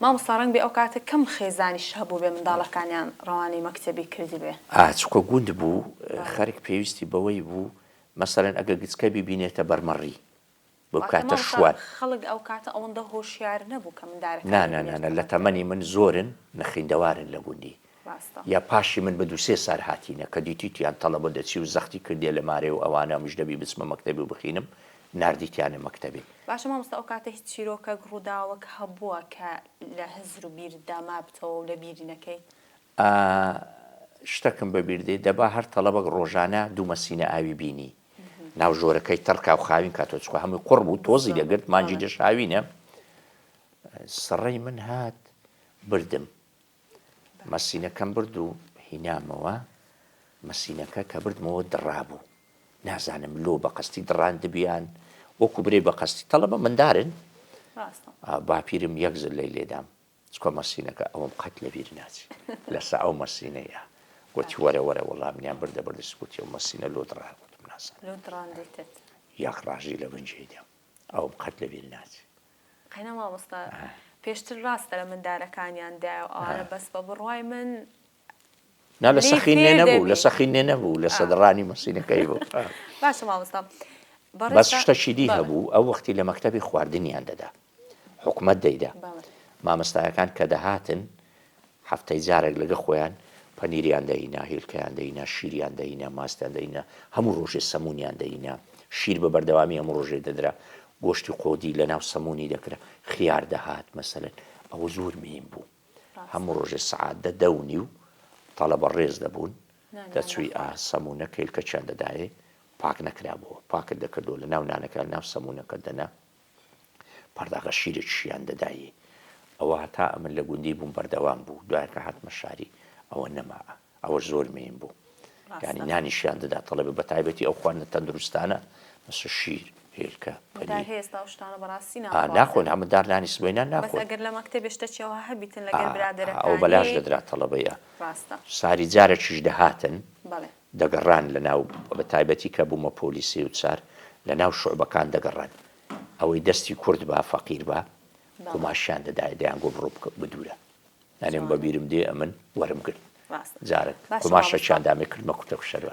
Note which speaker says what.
Speaker 1: مامۆستا ڕەنگ بێ ئەو کاتە کەم خێزانیش هەبوو بێ منداڵەکانیان ڕەوانەی مەکتەبی کردی بێ
Speaker 2: چکە گوند بوو خەرێک پێویستی بەوەی بوو مەسەڵەن ئەگەر گچکە ببینێتە بەرمەڕی بەو کاتە شوات
Speaker 1: خەڵک ئەو کاتە ئەوەندە هۆشیار نەبوو کە مندارەکان
Speaker 2: نانانە لە تەمەنی من زۆرن نەخیندەوارن لە گوندی یا پاشی من بە 2-3 سال هاتیینە کە دیتیان تەڵەبە دەچی و زەختی کردێ لە مارێ و ئەوانە مژدەبی بچمە مەکتەبی و بخینم نردیتیانە مەکتەبی
Speaker 1: باشە مامۆستا ئەو کاتە هیچ چیرۆکە ڕووداوەک هەبووە کە لە هەزر و بیردا مابتەوە و لە بیرینەکەی
Speaker 2: شتەکەم بەبیردێ دەبا هەر تەڵەبەک ڕۆژانە 2 مەسینە ئاوی بینی ناو ژۆرەکەی تەرکا و خاوین کاتۆ چکە هەمووی قوڕ بوو تۆزی دەگرت مانجی دەشاوینە سڕەی من هات بردم مەسینەکەم برد و هینامەوە مەسینەکە کە بردمەوە دڕابوو نازانم لۆ بە قەستی دڕان دەبیان وەکو برێ بە قەستی تەڵەبە مندارن باپیرم یەک زر لەی لێدام چکۆ مەسینەکە ئەوم قەت لەبیر ناچی لەسە ئەو مەسینەیە گوتی وەرە وەرە وەڵامیان بردە بەردەسکوتی ئەو مەسینە لۆ دڕاگوتم ناسان یەک ڕاژی لە بنجێدەم ئەوم قەت لەبیر ناچی
Speaker 1: قەینە مامۆستا پێشتر ڕاستە لە مندارەکانیان دایە و ئەوانە بەس بە بڕوای من
Speaker 2: نا لە سەخینێ نەبوو لە سەخینێ نەبوو لە سەدڕانی مەسینەکەی بوو
Speaker 1: باشە مامۆستا
Speaker 2: بەس شتەشی دی هەبوو ئەو وەختی لە مەکتەبی خواردنیان دەدا حکومەت دەیدا مامۆستایەکان کە دەهاتن هەفتەی جارێک لەگە خۆیان پەنیریان دەینا هیلکەیان دەینا شیریان دەینا ماستیان دەینا هەموو ڕۆژێ سەمونیان دەینا شیر بە بەردەوامی هەموو ڕۆژێ دەدرا گۆشتی قۆدی لە ناو سەمونی دەکرا خیار دەهات مەسەلەن ئەوە زۆر مهم بوو هەموو ڕۆژێ سەعات 10 و تەڵەبە ڕێز دەبوون دەچووی سەمونە کەیلکەچیان دەدایێ پاک نەکرابەوە پاکت دەکردەوە لە ناو نانەکە ناو سەمونەکە دەنا پەرداغە شیرێکیان دەدایێ ئەوە هەتا ئەمن لە گوندی بووم بەردەوام بوو دوایکە هاتمە شاری ئەوە نەما ئەوە زۆر مهم بوو یعنی نانیشیان دەدا تەڵەبە بە تایبەتی ئەو خواردنە تەندروستانە مەسە شیر هێلکە ناخۆن هەموودار نانی سبەینان ناخۆن ئەو بەلاش دەدرا تەڵەبەیە ساری جارێکیش دەهاتن دەگەڕان لە ناو بە تایبەتی کە بوومە پۆلیسی و چار لە ناو شوعبەکان دەگەڕان ئەوەی دەستی کورد بە فەقیر بە قوماشیان دەدایە دەیان گۆ بڕۆ بدورە نانێم بەبیرم دێ ئەمن وەرم کرد جارێک قوماشەکیان دامێ کردمە کوتە شەروە